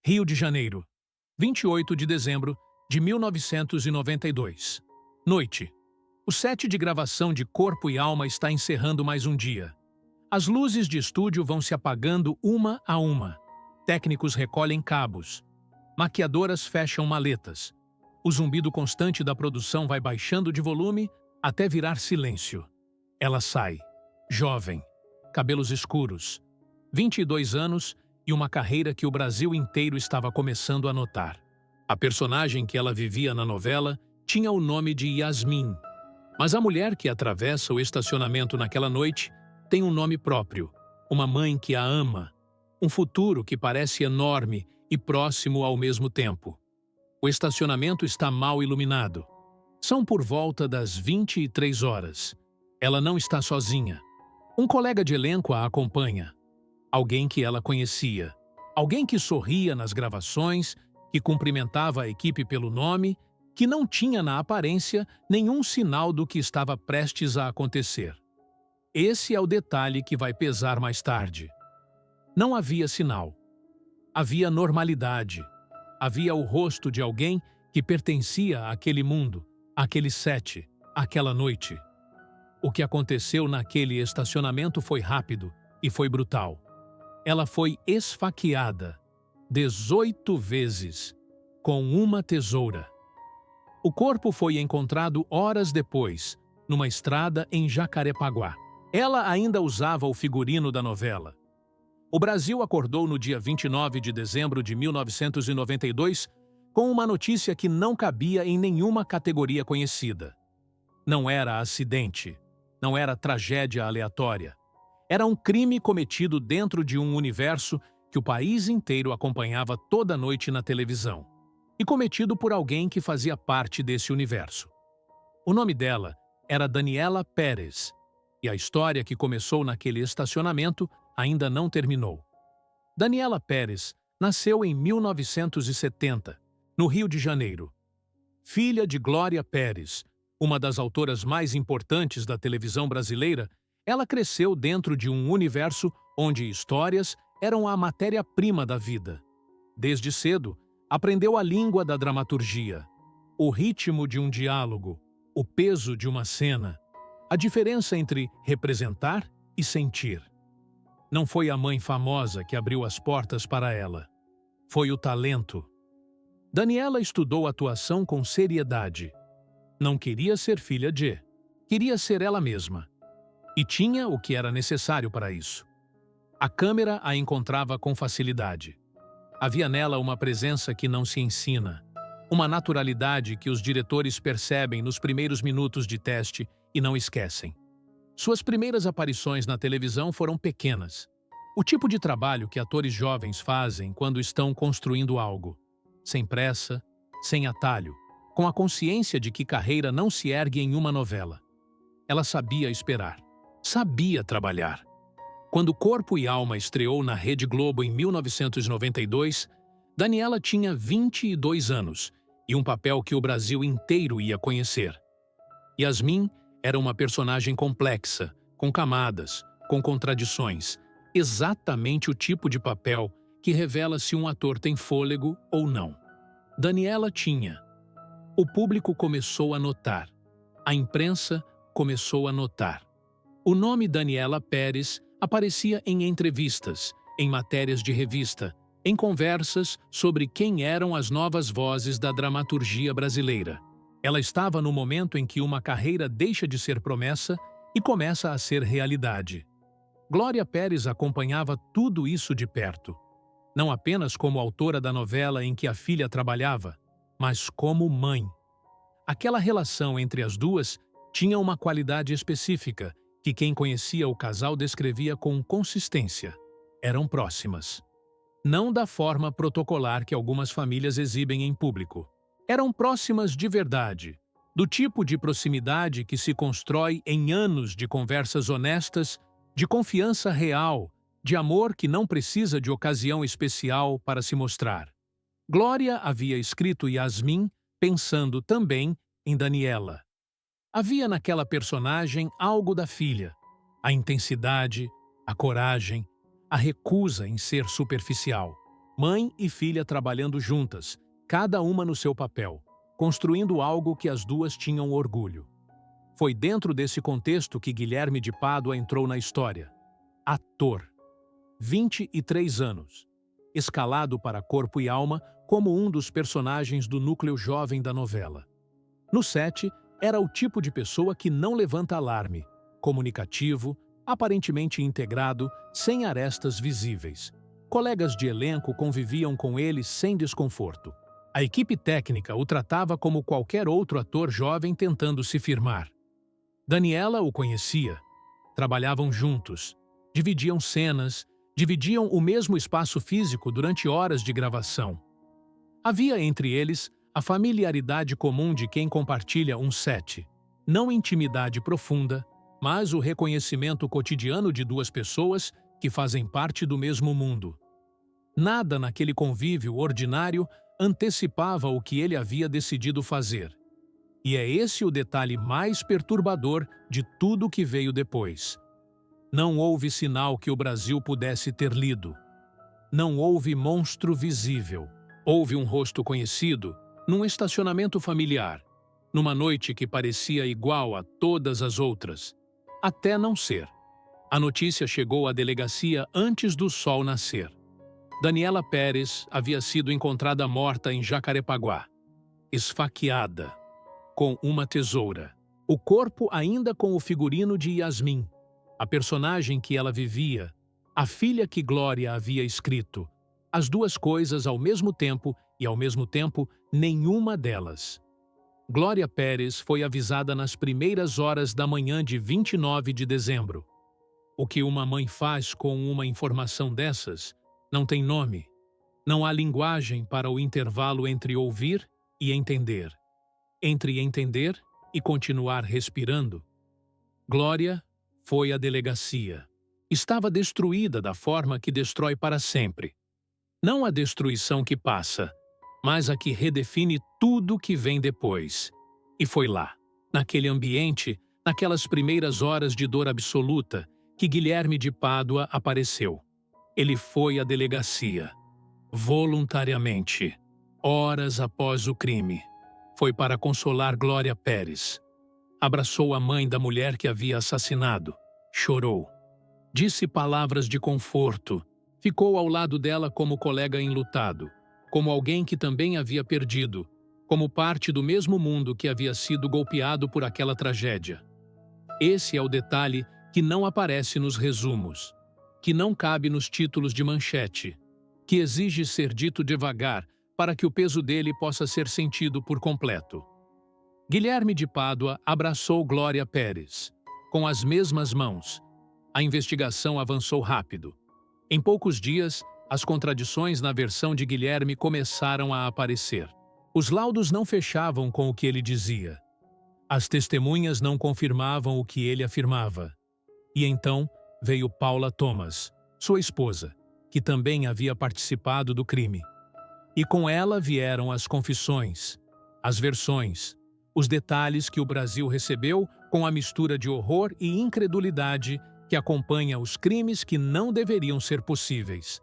Rio de Janeiro, 28 de dezembro de 1992. Noite. O set de gravação de Corpo e Alma está encerrando mais um dia. As luzes de estúdio vão se apagando uma a uma. Técnicos recolhem cabos. Maquiadoras fecham maletas. O zumbido constante da produção vai baixando de volume até virar silêncio. Ela sai, jovem, cabelos escuros, 22 anos e uma carreira que o Brasil inteiro estava começando a notar. A personagem que ela vivia na novela tinha o nome de Yasmin, mas a mulher que atravessa o estacionamento naquela noite tem um nome próprio, uma mãe que a ama, um futuro que parece enorme e próximo ao mesmo tempo. O estacionamento está mal iluminado. São por volta das 23 horas. Ela não está sozinha. Um colega de elenco a acompanha. Alguém que ela conhecia. Alguém que sorria nas gravações, que cumprimentava a equipe pelo nome, que não tinha na aparência nenhum sinal do que estava prestes a acontecer. Esse é o detalhe que vai pesar mais tarde. Não havia sinal. Havia normalidade. Havia o rosto de alguém que pertencia àquele mundo, àquele set, àquela noite. O que aconteceu naquele estacionamento foi rápido e foi brutal. Ela foi esfaqueada 18 vezes com uma tesoura. O corpo foi encontrado horas depois, numa estrada em Jacarepaguá. Ela ainda usava o figurino da novela. O Brasil acordou no dia 29 de dezembro de 1992 com uma notícia que não cabia em nenhuma categoria conhecida. Não era acidente, não era tragédia aleatória. Era um crime cometido dentro de um universo que o país inteiro acompanhava toda noite na televisão, e cometido por alguém que fazia parte desse universo. O nome dela era Daniela Pérez, e a história que começou naquele estacionamento ainda não terminou. Daniela Pérez nasceu em 1970, no Rio de Janeiro. Filha de Glória Pérez, uma das autoras mais importantes da televisão brasileira, ela cresceu dentro de um universo onde histórias eram a matéria-prima da vida. Desde cedo, aprendeu a língua da dramaturgia, o ritmo de um diálogo, o peso de uma cena, a diferença entre representar e sentir. Não foi a mãe famosa que abriu as portas para ela. Foi o talento. Daniela estudou atuação com seriedade. Não queria ser filha de, queria ser ela mesma. E tinha o que era necessário para isso. A câmera a encontrava com facilidade. Havia nela uma presença que não se ensina, uma naturalidade que os diretores percebem nos primeiros minutos de teste e não esquecem. Suas primeiras aparições na televisão foram pequenas. O tipo de trabalho que atores jovens fazem quando estão construindo algo. Sem pressa, sem atalho, com a consciência de que carreira não se ergue em uma novela. Ela sabia esperar. Sabia trabalhar. Quando Corpo e Alma estreou na Rede Globo em 1992, Daniela tinha 22 anos e um papel que o Brasil inteiro ia conhecer. Yasmin era uma personagem complexa, com camadas, com contradições, exatamente o tipo de papel que revela se um ator tem fôlego ou não. Daniela tinha. O público começou a notar. A imprensa começou a notar. O nome Daniela Pérez aparecia em entrevistas, em matérias de revista, em conversas sobre quem eram as novas vozes da dramaturgia brasileira. Ela estava no momento em que uma carreira deixa de ser promessa e começa a ser realidade. Glória Pérez acompanhava tudo isso de perto. Não apenas como autora da novela em que a filha trabalhava, mas como mãe. Aquela relação entre as duas tinha uma qualidade específica que quem conhecia o casal descrevia com consistência. Eram próximas. Não da forma protocolar que algumas famílias exibem em público. Eram próximas de verdade, do tipo de proximidade que se constrói em anos de conversas honestas, de confiança real, de amor que não precisa de ocasião especial para se mostrar. Glória havia escrito Yasmin pensando também em Daniela. Havia naquela personagem algo da filha, a intensidade, a coragem, a recusa em ser superficial. Mãe e filha trabalhando juntas, cada uma no seu papel, construindo algo que as duas tinham orgulho. Foi dentro desse contexto que Guilherme de Pádua entrou na história. Ator. 23 anos. Escalado para corpo e alma como um dos personagens do núcleo jovem da novela. No set, era o tipo de pessoa que não levanta alarme, comunicativo, aparentemente integrado, sem arestas visíveis. Colegas de elenco conviviam com ele sem desconforto. A equipe técnica o tratava como qualquer outro ator jovem tentando se firmar. Daniela o conhecia. Trabalhavam juntos, dividiam cenas, dividiam o mesmo espaço físico durante horas de gravação. Havia entre eles a familiaridade comum de quem compartilha um set. Não intimidade profunda, mas o reconhecimento cotidiano de duas pessoas que fazem parte do mesmo mundo. Nada naquele convívio ordinário antecipava o que ele havia decidido fazer. E é esse o detalhe mais perturbador de tudo que veio depois. Não houve sinal que o Brasil pudesse ter lido. Não houve monstro visível. Houve um rosto conhecido num estacionamento familiar, numa noite que parecia igual a todas as outras, até não ser. A notícia chegou à delegacia antes do sol nascer. Daniela Pérez havia sido encontrada morta em Jacarepaguá, esfaqueada, com uma tesoura. O corpo ainda com o figurino de Yasmin, a personagem que ela vivia, a filha que Glória havia escrito. As duas coisas ao mesmo tempo e, ao mesmo tempo, nenhuma delas. Glória Pérez foi avisada nas primeiras horas da manhã de 29 de dezembro. O que uma mãe faz com uma informação dessas não tem nome. Não há linguagem para o intervalo entre ouvir e entender. Entre entender e continuar respirando. Glória foi à delegacia. Estava destruída da forma que destrói para sempre. Não a destruição que passa, mas a que redefine tudo que vem depois. E foi lá, naquele ambiente, naquelas primeiras horas de dor absoluta, que Guilherme de Pádua apareceu. Ele foi à delegacia, voluntariamente, horas após o crime. Foi para consolar Glória Pérez. Abraçou a mãe da mulher que havia assassinado. Chorou. Disse palavras de conforto. Ficou ao lado dela como colega enlutado, como alguém que também havia perdido, como parte do mesmo mundo que havia sido golpeado por aquela tragédia. Esse é o detalhe que não aparece nos resumos, que não cabe nos títulos de manchete, que exige ser dito devagar para que o peso dele possa ser sentido por completo. Guilherme de Pádua abraçou Glória Pérez, com as mesmas mãos. A investigação avançou rápido. Em poucos dias, as contradições na versão de Guilherme começaram a aparecer. Os laudos não fechavam com o que ele dizia. As testemunhas não confirmavam o que ele afirmava. E então veio Paula Thomas, sua esposa, que também havia participado do crime. E com ela vieram as confissões, as versões, os detalhes que o Brasil recebeu com a mistura de horror e incredulidade que acompanha os crimes que não deveriam ser possíveis.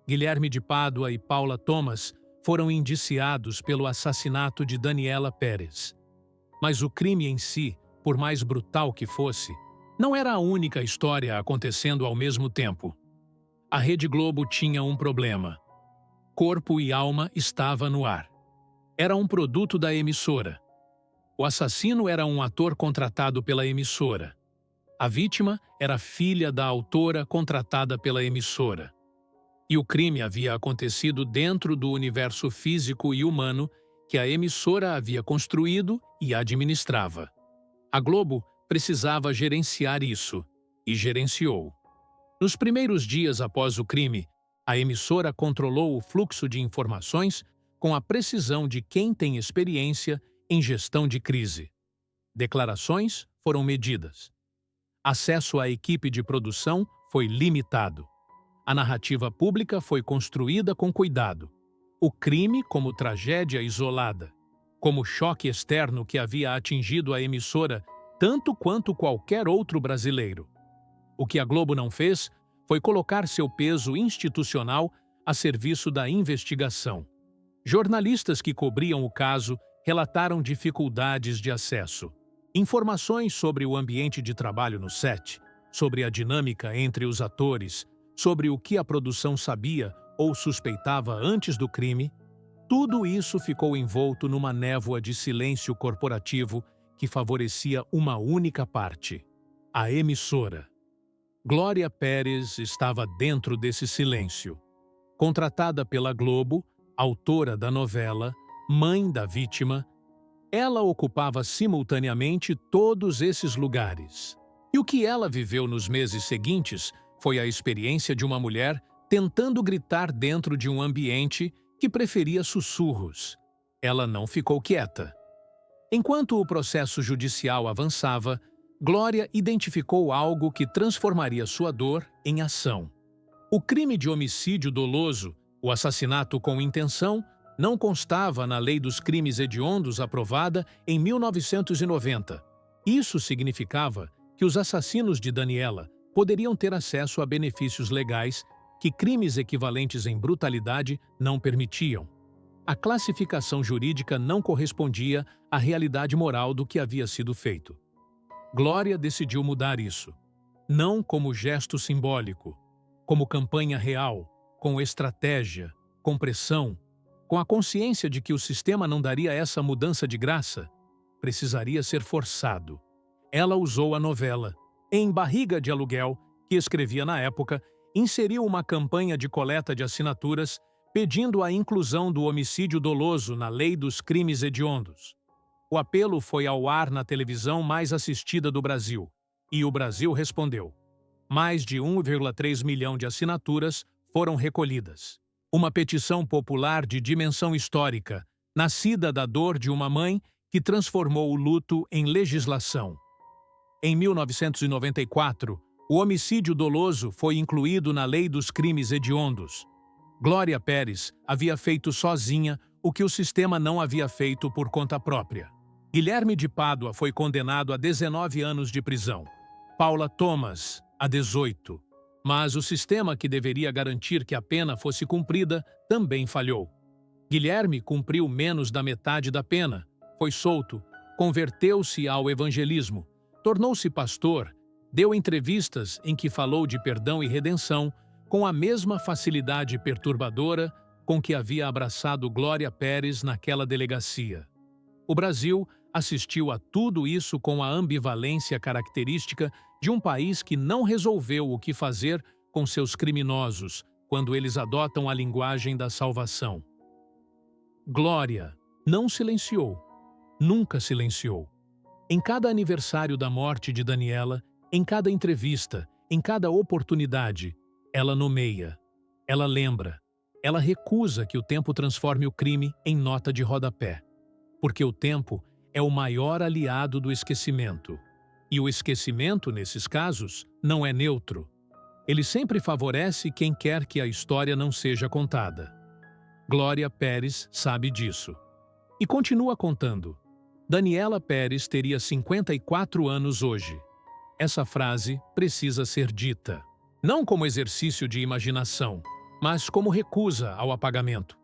Guilherme de Pádua e Paula Thomas foram indiciados pelo assassinato de Daniela Pérez. Mas o crime em si, por mais brutal que fosse, não era a única história acontecendo ao mesmo tempo. A Rede Globo tinha um problema. Corpo e Alma estava no ar. Era um produto da emissora. O assassino era um ator contratado pela emissora. A vítima era filha da autora contratada pela emissora. E o crime havia acontecido dentro do universo físico e humano que a emissora havia construído e administrava. A Globo precisava gerenciar isso, e gerenciou. Nos primeiros dias após o crime, a emissora controlou o fluxo de informações com a precisão de quem tem experiência em gestão de crise. Declarações foram medidas. Acesso à equipe de produção foi limitado. A narrativa pública foi construída com cuidado. O crime como tragédia isolada, como choque externo que havia atingido a emissora tanto quanto qualquer outro brasileiro. O que a Globo não fez foi colocar seu peso institucional a serviço da investigação. Jornalistas que cobriam o caso relataram dificuldades de acesso. Informações sobre o ambiente de trabalho no set, sobre a dinâmica entre os atores, sobre o que a produção sabia ou suspeitava antes do crime, tudo isso ficou envolto numa névoa de silêncio corporativo que favorecia uma única parte: a emissora. Glória Pérez estava dentro desse silêncio. Contratada pela Globo, autora da novela, mãe da vítima, ela ocupava simultaneamente todos esses lugares. E o que ela viveu nos meses seguintes foi a experiência de uma mulher tentando gritar dentro de um ambiente que preferia sussurros. Ela não ficou quieta. Enquanto o processo judicial avançava, Glória identificou algo que transformaria sua dor em ação. O crime de homicídio doloso, o assassinato com intenção, não constava na Lei dos Crimes Hediondos aprovada em 1990. Isso significava que os assassinos de Daniela poderiam ter acesso a benefícios legais que crimes equivalentes em brutalidade não permitiam. A classificação jurídica não correspondia à realidade moral do que havia sido feito. Glória decidiu mudar isso. Não como gesto simbólico, como campanha real, com estratégia, com pressão, com a consciência de que o sistema não daria essa mudança de graça, precisaria ser forçado. Ela usou a novela, Em Barriga de Aluguel, que escrevia na época, inseriu uma campanha de coleta de assinaturas pedindo a inclusão do homicídio doloso na Lei dos Crimes Hediondos. O apelo foi ao ar na televisão mais assistida do Brasil, e o Brasil respondeu. Mais de 1,3 milhão de assinaturas foram recolhidas. Uma petição popular de dimensão histórica, nascida da dor de uma mãe que transformou o luto em legislação. Em 1994, o homicídio doloso foi incluído na Lei dos Crimes Hediondos. Glória Pérez havia feito sozinha o que o sistema não havia feito por conta própria. Guilherme de Pádua foi condenado a 19 anos de prisão. Paula Thomas, a 18. Mas o sistema que deveria garantir que a pena fosse cumprida também falhou. Guilherme cumpriu menos da metade da pena, foi solto, converteu-se ao evangelismo, tornou-se pastor, deu entrevistas em que falou de perdão e redenção com a mesma facilidade perturbadora com que havia abraçado Glória Pérez naquela delegacia. O Brasil assistiu a tudo isso com a ambivalência característica de um país que não resolveu o que fazer com seus criminosos quando eles adotam a linguagem da salvação. Glória não silenciou, nunca silenciou. Em cada aniversário da morte de Daniela, em cada entrevista, em cada oportunidade, ela nomeia, ela lembra, ela recusa que o tempo transforme o crime em nota de rodapé. Porque o tempo é o maior aliado do esquecimento. E o esquecimento, nesses casos, não é neutro. Ele sempre favorece quem quer que a história não seja contada. Glória Pérez sabe disso. E continua contando. Daniela Pérez teria 54 anos hoje. Essa frase precisa ser dita. Não como exercício de imaginação, mas como recusa ao apagamento.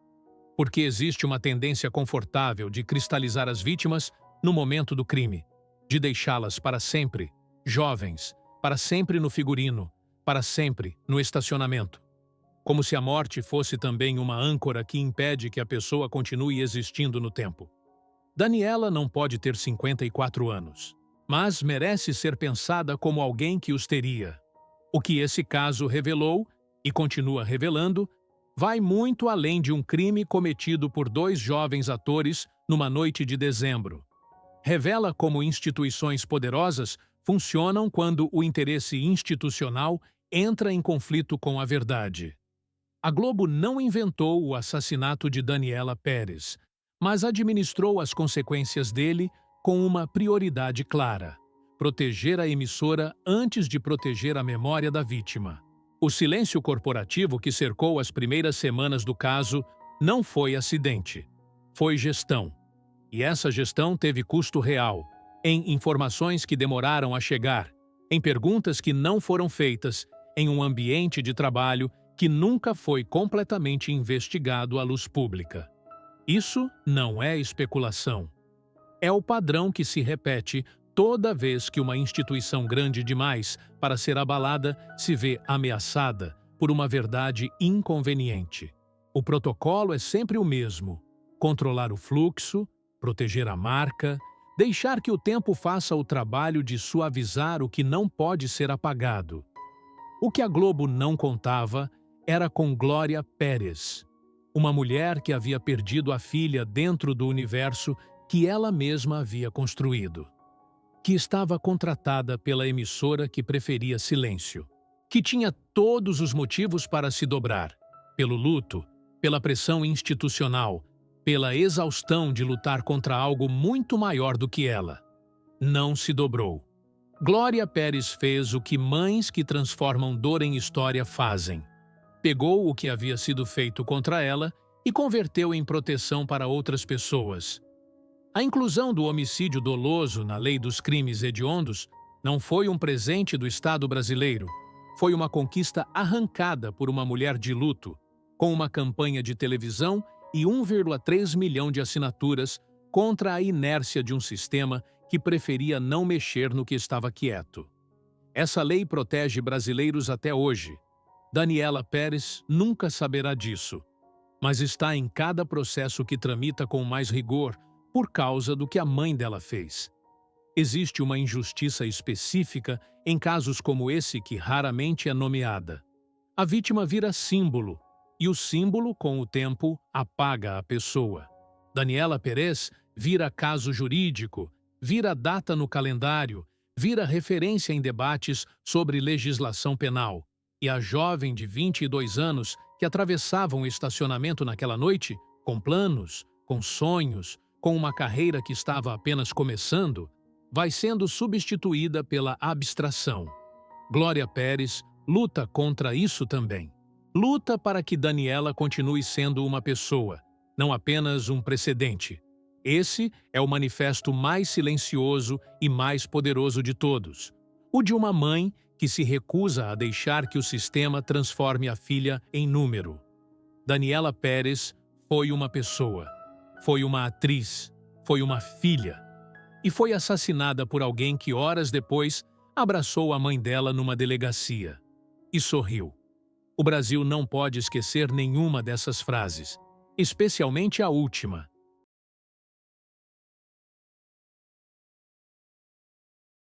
Porque existe uma tendência confortável de cristalizar as vítimas no momento do crime, de deixá-las para sempre, jovens, para sempre no figurino, para sempre no estacionamento. Como se a morte fosse também uma âncora que impede que a pessoa continue existindo no tempo. Daniela não pode ter 54 anos, mas merece ser pensada como alguém que os teria. O que esse caso revelou, e continua revelando, vai muito além de um crime cometido por 2 jovens atores numa noite de dezembro. Revela como instituições poderosas funcionam quando o interesse institucional entra em conflito com a verdade. A Globo não inventou o assassinato de Daniela Pérez, mas administrou as consequências dele com uma prioridade clara: proteger a emissora antes de proteger a memória da vítima. O silêncio corporativo que cercou as primeiras semanas do caso não foi acidente, foi gestão. E essa gestão teve custo real, em informações que demoraram a chegar, em perguntas que não foram feitas, em um ambiente de trabalho que nunca foi completamente investigado à luz pública. Isso não é especulação. É o padrão que se repete toda vez que uma instituição grande demais para ser abalada se vê ameaçada por uma verdade inconveniente. O protocolo é sempre o mesmo: controlar o fluxo, proteger a marca, deixar que o tempo faça o trabalho de suavizar o que não pode ser apagado. O que a Globo não contava era com Glória Pérez, uma mulher que havia perdido a filha dentro do universo que ela mesma havia construído, que estava contratada pela emissora que preferia silêncio, que tinha todos os motivos para se dobrar, pelo luto, pela pressão institucional, pela exaustão de lutar contra algo muito maior do que ela. Não se dobrou. Glória Pérez fez o que mães que transformam dor em história fazem. Pegou o que havia sido feito contra ela e converteu em proteção para outras pessoas. A inclusão do homicídio doloso na lei dos crimes hediondos não foi um presente do Estado brasileiro. Foi uma conquista arrancada por uma mulher de luto, com uma campanha de televisão e 1,3 milhão de assinaturas contra a inércia de um sistema que preferia não mexer no que estava quieto. Essa lei protege brasileiros até hoje. Daniela Pérez nunca saberá disso, mas está em cada processo que tramita com mais rigor por causa do que a mãe dela fez. Existe uma injustiça específica em casos como esse que raramente é nomeada. A vítima vira símbolo, e o símbolo, com o tempo, apaga a pessoa. Daniela Pérez vira caso jurídico, vira data no calendário, vira referência em debates sobre legislação penal. E a jovem de 22 anos que atravessava um estacionamento naquela noite, com planos, com sonhos, com uma carreira que estava apenas começando, vai sendo substituída pela abstração. Glória Pérez luta contra isso também. Luta para que Daniela continue sendo uma pessoa, não apenas um precedente. Esse é o manifesto mais silencioso e mais poderoso de todos. O de uma mãe que se recusa a deixar que o sistema transforme a filha em número. Daniela Pérez foi uma pessoa, foi uma atriz, foi uma filha. E foi assassinada por alguém que horas depois abraçou a mãe dela numa delegacia e sorriu. O Brasil não pode esquecer nenhuma dessas frases, especialmente a última.